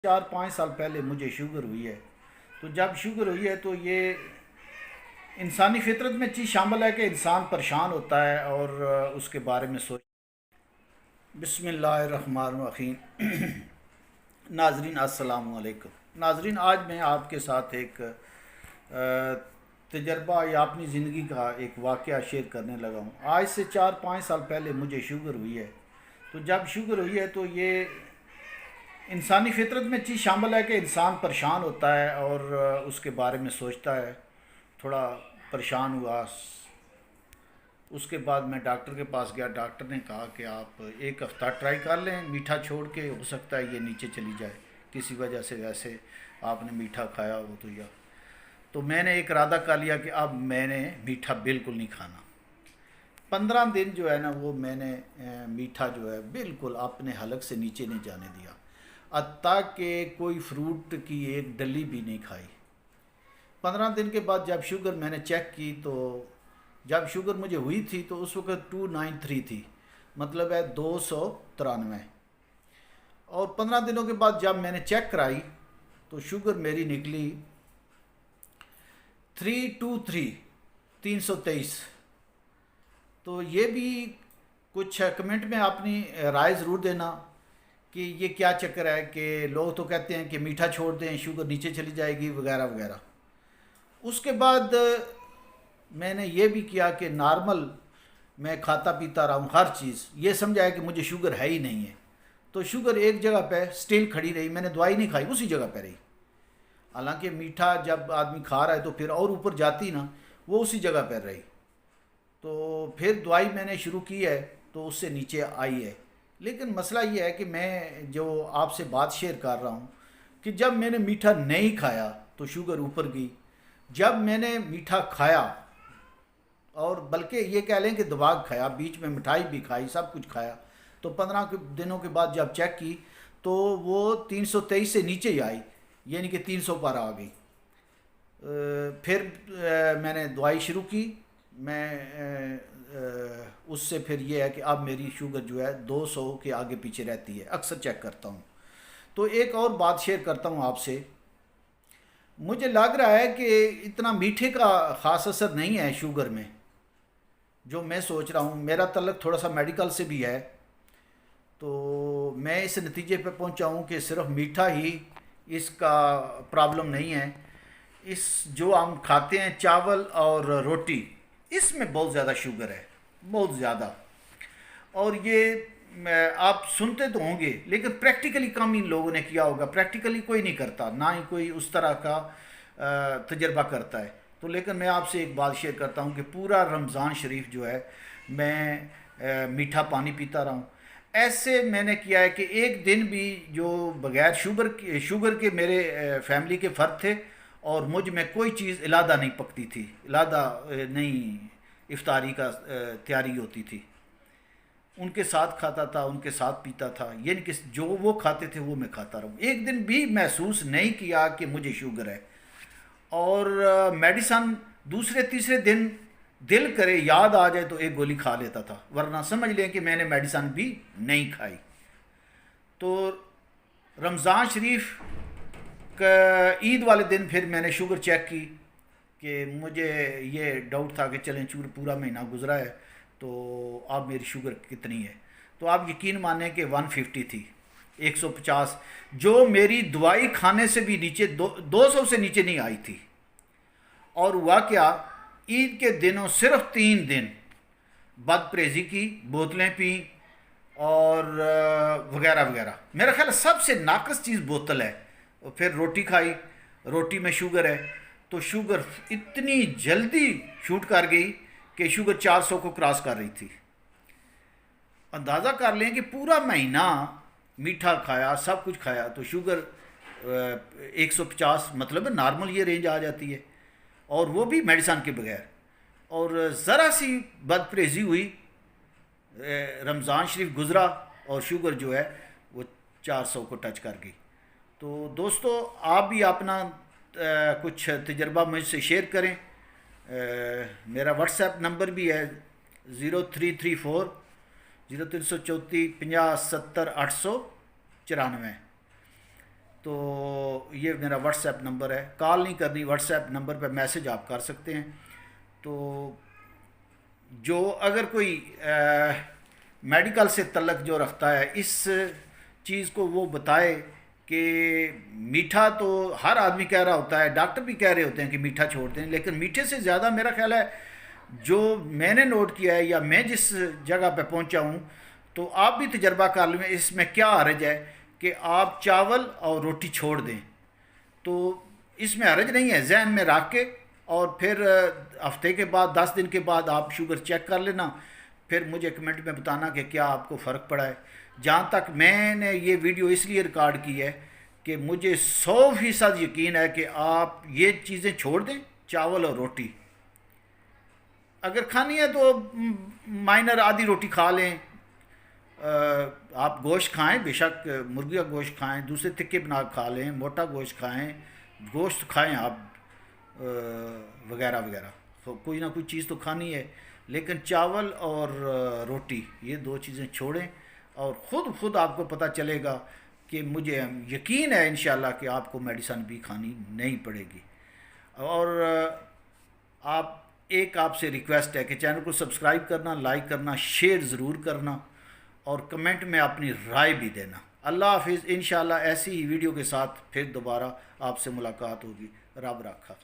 4-5 साल पहले मुझे शुगर हुई है। तो जब शुगर हुई है तो ये इंसानी फितरत में चीज़ शामिल है कि इंसान परेशान होता है और उसके बारे में सोच। बिस्मिल्लाहिर्रहमानिर्रहीम। नाजरीन अस्सलाम वालेकुम। नाजरीन, आज मैं आपके साथ एक तजर्बा या अपनी ज़िंदगी का एक वाक़या शेयर करने लगा हूँ। आज से 4-5 साल पहले मुझे शुगर हुई है। तो जब शुगर हुई है तो ये इंसानी फितरत में चीज़ शामिल है कि इंसान परेशान होता है और उसके बारे में सोचता है। थोड़ा परेशान हुआ। उसके बाद मैं डॉक्टर के पास गया। डॉक्टर ने कहा कि आप एक हफ़्ता ट्राई कर लें, मीठा छोड़ के, हो सकता है ये नीचे चली जाए किसी वजह से। वैसे आपने मीठा खाया हो तो या तो मैंने एक इरादा कर लिया कि अब मैंने मीठा बिल्कुल नहीं खाना। 15 दिन जो है ना, वो मैंने मीठा जो है बिल्कुल अपने हलक से नीचे नहीं जाने दिया। हत्ता कि कोई फ्रूट की एक डली भी नहीं खाई। 15 दिन के बाद जब शुगर मैंने चेक की तो जब शुगर मुझे हुई थी तो उस वक्त 293 थी, मतलब है 293। और 15 दिनों के बाद जब मैंने चेक कराई तो शुगर मेरी निकली 323, 323। तो ये भी कुछ कमेंट में अपनी राय ज़रूर देना कि ये क्या चक्कर है कि लोग तो कहते हैं कि मीठा छोड़ दें शुगर नीचे चली जाएगी वगैरह वगैरह। उसके बाद मैंने ये भी किया कि नॉर्मल मैं खाता पीता रहा हूँ हर चीज़, ये समझा है कि मुझे शुगर है ही नहीं है। तो शुगर एक जगह पे स्टिल खड़ी रही, मैंने दवाई नहीं खाई, उसी जगह पे रही। हालांकि मीठा जब आदमी खा रहा है तो फिर और ऊपर जाती ना, वो उसी जगह पर रही। तो फिर दवाई मैंने शुरू की है तो उससे नीचे आई है। लेकिन मसला ये है कि मैं जो आपसे बात शेयर कर रहा हूँ कि जब मैंने मीठा नहीं खाया तो शुगर ऊपर गई। जब मैंने मीठा खाया, और बल्कि ये कह लें कि दबाग खाया, बीच में मिठाई भी खाई, सब कुछ खाया, तो 15 दिनों के बाद जब चेक की तो वो 323 से नीचे ही आई, यानी कि 300 पर आ गई। फिर मैंने दवाई शुरू की। उससे फिर ये है कि अब मेरी शुगर जो है 200 के आगे पीछे रहती है, अक्सर चेक करता हूँ। तो एक और बात शेयर करता हूँ आपसे। मुझे लग रहा है कि इतना मीठे का ख़ास असर नहीं है शुगर में, जो मैं सोच रहा हूँ। मेरा तल्लक थोड़ा सा मेडिकल से भी है, तो मैं इस नतीजे पे पहुँचा हूँ कि सिर्फ मीठा ही इसका प्रॉब्लम नहीं है। इस जो हम खाते हैं चावल और रोटी, इसमें बहुत ज़्यादा शुगर है, बहुत ज़्यादा। और ये आप सुनते तो होंगे लेकिन प्रैक्टिकली कम इन लोगों ने किया होगा। प्रैक्टिकली कोई नहीं करता, ना ही कोई उस तरह का तजर्बा करता है। तो लेकिन मैं आपसे एक बात शेयर करता हूँ कि पूरा रमज़ान शरीफ जो है मैं मीठा पानी पीता रहा हूँ। ऐसे मैंने किया है कि एक दिन भी जो बगैर शुगर के मेरे फैमिली के फ़र्द थे और मुझ में कोई चीज़ इलादा नहीं पकती थी, इलादा नहीं इफ्तारी का तैयारी होती थी। उनके साथ खाता था, उनके साथ पीता था, यानी कि जो वो खाते थे वो मैं खाता रहूँ। एक दिन भी महसूस नहीं किया कि मुझे शुगर है। और मेडिसन दूसरे तीसरे दिन दिल करे याद आ जाए तो एक गोली खा लेता था, वरना समझ लें कि मैंने मेडिसन भी नहीं खाई। तो रमज़ान शरीफ का ईद वाले दिन फिर मैंने शुगर चेक की कि मुझे ये डाउट था कि चलें शुगर पूरा महीना गुजरा है तो अब मेरी शुगर कितनी है। तो आप यकीन माने कि 150 थी, 150, जो मेरी दवाई खाने से भी नीचे 200 से नीचे नहीं आई थी। और हुआ क्या, ईद के दिनों सिर्फ 3 दिन बदपरहेजी की, बोतलें पी और वगैरह वगैरह। मेरा ख्याल सबसे नाकस चीज़ बोतल है। और फिर रोटी खाई, रोटी में शुगर है, तो शुगर इतनी जल्दी शूट कर गई कि शुगर 400 को क्रॉस कर रही थी। अंदाज़ा कर लें कि पूरा महीना मीठा खाया, सब कुछ खाया, तो शुगर 150, मतलब नॉर्मल ये रेंज आ जाती है, और वो भी मेडिसन के बगैर। और ज़रा सी बदपरहेज़ी हुई, रमज़ान शरीफ गुज़रा और शुगर जो है वो 400 को टच कर गई। तो दोस्तों, आप भी अपना कुछ तजर्बा मुझसे शेयर करें। मेरा व्हाट्सएप नंबर भी है 0334 0334 50 70 894। तो ये मेरा व्हाट्सएप नंबर है, कॉल नहीं करनी, व्हाट्सएप नंबर पे मैसेज आप कर सकते हैं। तो जो अगर कोई मेडिकल से तल्लक जो रखता है, इस चीज़ को वो बताए कि मीठा तो हर आदमी कह रहा होता है, डॉक्टर भी कह रहे होते हैं कि मीठा छोड़ दें, लेकिन मीठे से ज़्यादा मेरा ख्याल है जो मैंने नोट किया है या मैं जिस जगह पे पहुंचा हूं, तो आप भी तजर्बा कर लें इसमें क्या हर्ज है कि आप चावल और रोटी छोड़ दें। तो इसमें हर्ज नहीं है, जहन में रख के, और फिर हफ्ते के बाद 10 दिन के बाद आप शुगर चेक कर लेना, फिर मुझे कमेंट में बताना कि क्या आपको फ़र्क पड़ा है। जहाँ तक मैंने ये वीडियो इसलिए रिकॉर्ड की है कि मुझे 100% यकीन है कि आप ये चीज़ें छोड़ दें, चावल और रोटी। अगर खानी है तो माइनर आधी रोटी खा लें, आप गोश्त खाएं, बेशक मुर्गी का गोश्त खाएं, दूसरे तिक्के बना खा लें, मोटा गोश्त खाएं, गोश्त खाएं आप वगैरह वगैरह, तो कोई ना कोई चीज़ तो खानी है, लेकिन चावल और रोटी ये दो चीज़ें छोड़ें और ख़ुद आपको पता चलेगा कि मुझे यकीन है इंशाल्लाह कि आपको मेडिसिन भी खानी नहीं पड़ेगी। और आपसे रिक्वेस्ट है कि चैनल को सब्सक्राइब करना, लाइक करना, शेयर ज़रूर करना और कमेंट में अपनी राय भी देना। अल्लाह हाफिज़। इंशाल्लाह ऐसी ही वीडियो के साथ फिर दोबारा आपसे मुलाकात होगी। रब रखा।